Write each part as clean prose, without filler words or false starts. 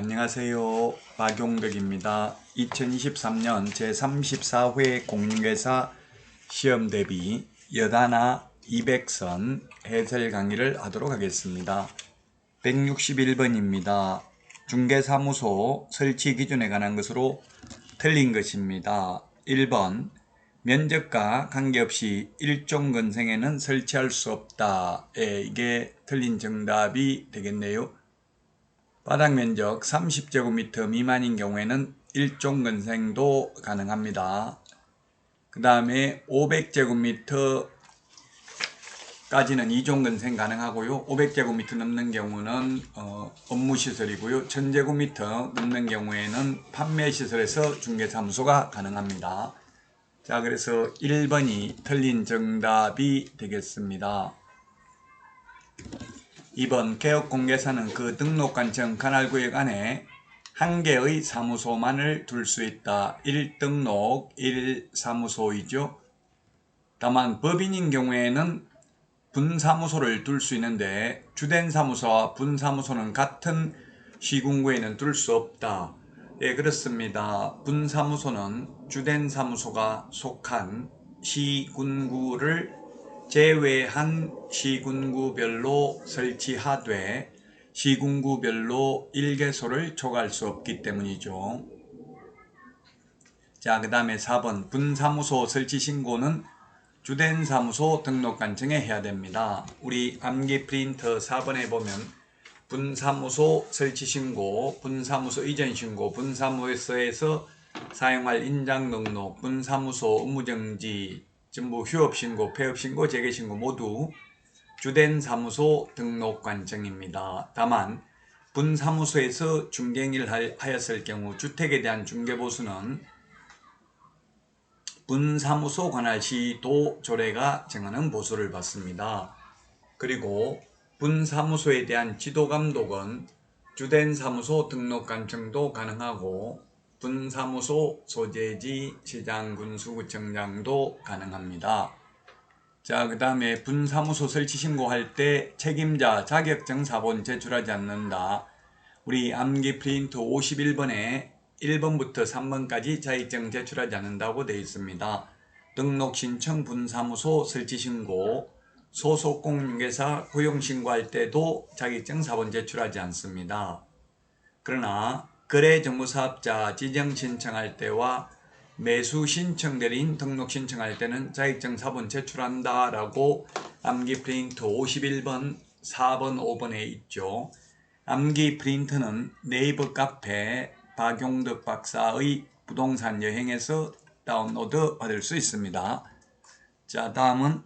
안녕하세요. 박용덕입니다. 2023년 제34회 공인중개사 시험 대비 여단아 200선 해설 강의를 하도록 하겠습니다. 161번입니다. 중개사무소 설치 기준에 관한 것으로 틀린 것입니다. 1번 면적과 관계없이 일종 건생에는 설치할 수 없다. 이게 틀린 정답이 되겠네요. 바닥 면적 30제곱미터 미만인 경우에는 일종 건생도 가능합니다. 그 다음에 500제곱미터까지는 이종 건생 가능하고요. 500제곱미터 넘는 경우는 업무시설이고요. 1000제곱미터 넘는 경우에는 판매시설에서 중개사무소가 가능합니다. 자, 그래서 1번이 틀린 정답이 되겠습니다. 2번 개업공개사는 그 등록관청 관할구역 안에 한 개의 사무소만을 둘 수 있다. 1등록 1사무소이죠. 다만 법인인 경우에는 분사무소를 둘 수 있는데 주된 사무소와 분사무소는 같은 시군구에는 둘 수 없다. 예, 그렇습니다. 분사무소는 주된 사무소가 속한 시군구를 제외한 시군구별로 설치하되 시군구별로 일개소를 초과할 수 없기 때문이죠. 자, 그 다음에 4번 분사무소 설치 신고는 주된 사무소 등록관청에 해야 됩니다. 우리 암기 프린터 4번에 보면 분사무소 설치 신고, 분사무소 이전 신고, 분사무소에서 사용할 인장 등록, 분사무소 업무정지, 전부 휴업신고, 폐업신고, 재개신고 모두 주된 사무소 등록관청입니다. 다만 분사무소에서 중개행위를 하였을 경우 주택에 대한 중개보수는 분사무소 관할 시도 조례가 정하는 보수를 받습니다. 그리고 분사무소에 대한 지도감독은 주된 사무소 등록관청도 가능하고 분사무소 소재지 시장군수구청장도 가능합니다. 자, 그 다음에 분사무소 설치 신고할 때 책임자 자격증 사본 제출하지 않는다. 우리 암기 프린트 51번에 1번부터 3번까지 자격증 제출하지 않는다고 되어 있습니다. 등록 신청 분사무소 설치 신고, 소속 공인중개사 고용 신고할 때도 자격증 사본 제출하지 않습니다. 그러나 거래정보사업자 지정 신청할 때와 매수 신청 대리인 등록 신청할 때는 자격증 사본 제출한다 라고 암기 프린트 51번, 4번, 5번에 있죠. 암기 프린트는 네이버 카페 박용덕 박사의 부동산 여행에서 다운로드 받을 수 있습니다. 자, 다음은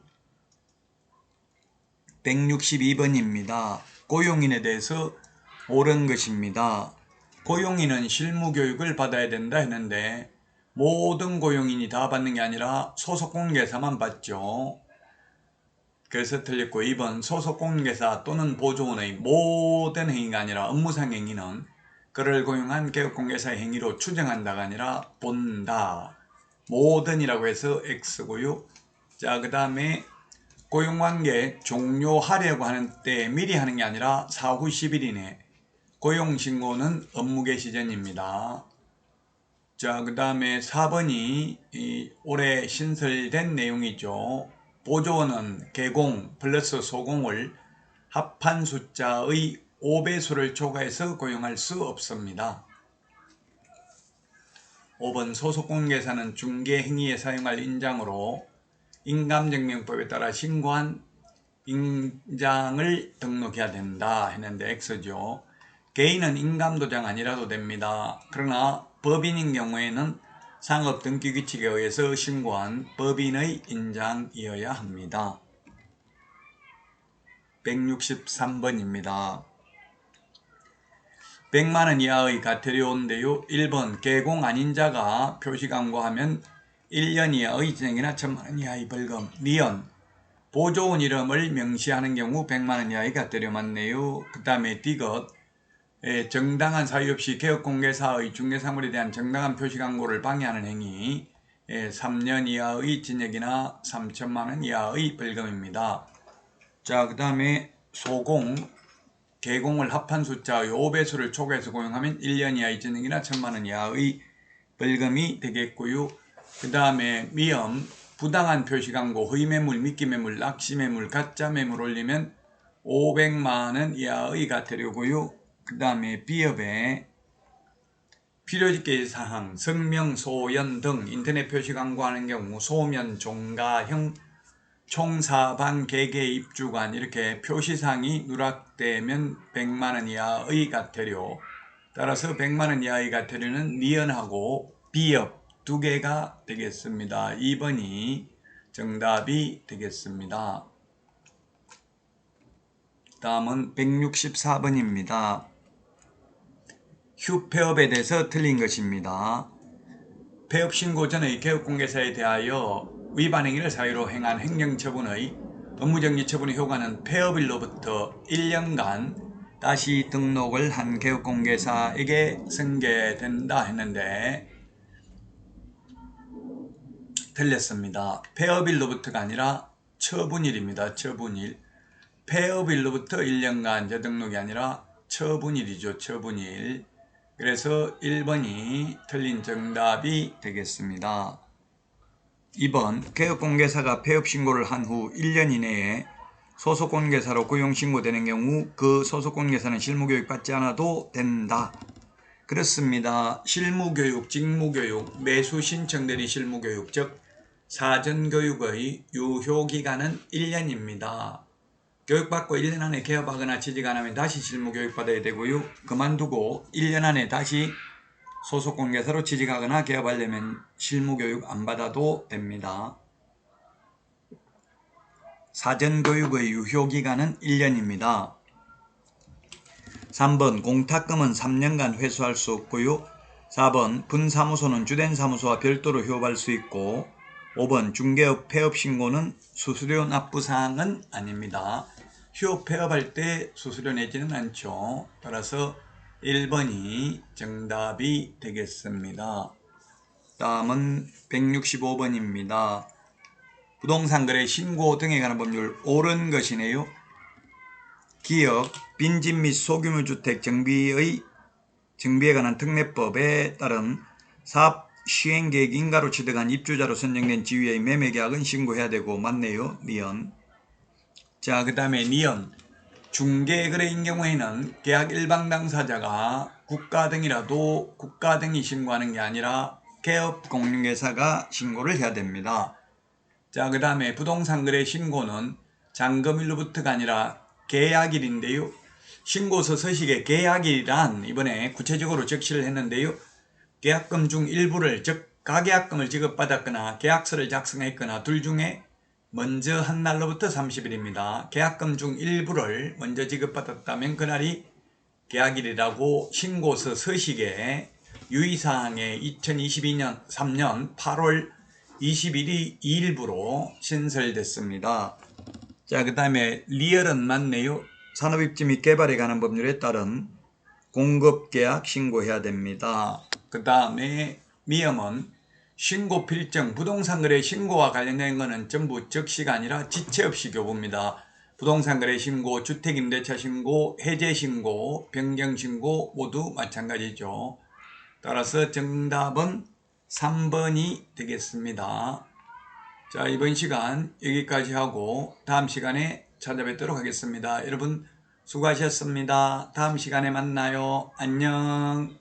162번입니다. 고용인에 대해서 옳은 것입니다. 고용인은 실무교육을 받아야 된다 했는데 모든 고용인이 다 받는 게 아니라 소속공인중개사만 받죠. 그래서 틀렸고 2번 소속공인중개사 또는 보조원의 모든 행위가 아니라 업무상 행위는 그를 고용한 개업공개사의 행위로 추정한다가 아니라 본다. 모든이라고 해서 X고요. 자, 그 다음에 고용관계 종료하려고 하는 때 미리 하는 게 아니라 사후 10일 이내. 고용신고는 업무개 시전입니다. 자, 그 다음에 4번이 올해 신설된 내용이죠. 보조원은 개공 플러스 소공을 합한 숫자의 5배수를 초과해서 고용할 수 없습니다. 5번 소속공인중개사는 중개행위에 사용할 인장으로 인감증명법에 따라 신고한 인장을 등록해야 된다 했는데 X죠. 개인은 인감도장 아니라도 됩니다. 그러나 법인인 경우에는 상업등기규칙에 의해서 신고한 법인의 인장이어야 합니다. 163번입니다. 100만원 이하의 과태료인데요. 1번 개공 아닌 자가 표시광고하면 1년 이하의 징역이나 1000만원 이하의 벌금. 니은 보조원 이름을 명시하는 경우 100만원 이하의 과태료 맞네요. 그 다음에 디귿 정당한 사유 없이 개업공개사의 중개사물에 대한 정당한 표시광고를 방해하는 행위 3년 이하의 징역이나 3천만원 이하의 벌금입니다. 자, 그 다음에 소공 개공을 합한 숫자의 5배수를 초과해서 고용하면 1년 이하의 전역이나 1,000만원 이하의 벌금이 되겠고요. 그 다음에 미엄, 부당한 표시광고, 허위매물, 미끼매물, 낚시매물, 가짜매물 올리면 500만원 이하의 과태료고요. 그 다음에 비업에 필요직계 사항, 성명, 소연 등 인터넷 표시 광고하는 경우 소면, 종가형, 총사반, 개개, 입주관 이렇게 표시사항이 누락되면 100만원 이하의 과태료. 따라서 100만원 이하의 과태료는 미연하고 비업 두 개가 되겠습니다. 2번이 정답이 되겠습니다. 다음은 164번입니다. 휴폐업에 대해서 틀린 것입니다. 폐업신고 전의 개업공개사에 대하여 위반 행위를 사유로 행한 행정처분의 업무정지처분의 효과는 폐업일로부터 1년간 다시 등록을 한 개업공개사에게 승계된다 했는데 틀렸습니다. 폐업일로부터가 아니라 처분일입니다. 처분일. 폐업일로부터 1년간 재등록이 아니라 처분일이죠. 처분일. 그래서 1번이 틀린 정답이 되겠습니다. 2번 개업공개사가 폐업신고를 한 후 1년 이내에 소속공개사로 고용신고되는 경우 그 소속공개사는 실무교육 받지 않아도 된다. 그렇습니다. 실무교육, 직무교육, 매수 신청 대리 실무교육, 즉 사전교육의 유효기간은 1년입니다. 교육받고 1년 안에 개업하거나 취직 안 하면 다시 실무교육 받아야 되고요. 그만두고 1년 안에 다시 소속공개사로 취직하거나 개업하려면 실무교육 안 받아도 됩니다. 사전교육의 유효기간은 1년입니다. 3번 공탁금은 3년간 회수할 수 없고요. 4번 분사무소는 주된 사무소와 별도로 휴업할 수 있고 5번 중개업 폐업신고는 수수료 납부사항은 아닙니다. 휴업 폐업할 때 수수료 내지는 않죠. 따라서 1번이 정답이 되겠습니다. 다음은 165번입니다. 부동산 거래 신고 등에 관한 법률 옳은 것이네요. 기업, 빈집 및 소규모 주택 정비에 관한 특례법에 따른 사업 시행계획 인가로 취득한 입주자로 선정된 지위의 매매계약은 신고해야 되고 맞네요. 미연. 자, 그 다음에 니연. 중개거래인 경우에는 계약 일방 당사자가 국가 등이라도 국가 등이 신고하는 게 아니라 개업공개사가 신고를 해야 됩니다. 자, 그 다음에 부동산 거래 신고는 잔금일로부터가 아니라 계약일인데요. 신고서 서식에 계약일이란 이번에 구체적으로 적시를 했는데요. 계약금 중 일부를 즉 가계약금을 지급받았거나 계약서를 작성했거나 둘 중에 먼저 한 날로부터 30일입니다. 계약금 중 일부를 먼저 지급받았다면 그날이 계약일이라고 신고서 서식에 유의사항에 2022년 3년 8월 20일이 일부로 신설됐습니다. 자, 그 다음에 리얼은 맞네요. 산업입지 및 개발에 관한 법률에 따른 공급계약 신고해야 됩니다. 그 다음에 미음은 신고 필정, 부동산 거래 신고와 관련된 것은 전부 적시가 아니라 지체 없이 교부입니다. 부동산 거래 신고, 주택임대차 신고, 해제 신고, 변경 신고 모두 마찬가지죠. 따라서 정답은 3번이 되겠습니다. 자, 이번 시간 여기까지 하고 다음 시간에 찾아뵙도록 하겠습니다. 여러분 수고하셨습니다. 다음 시간에 만나요. 안녕.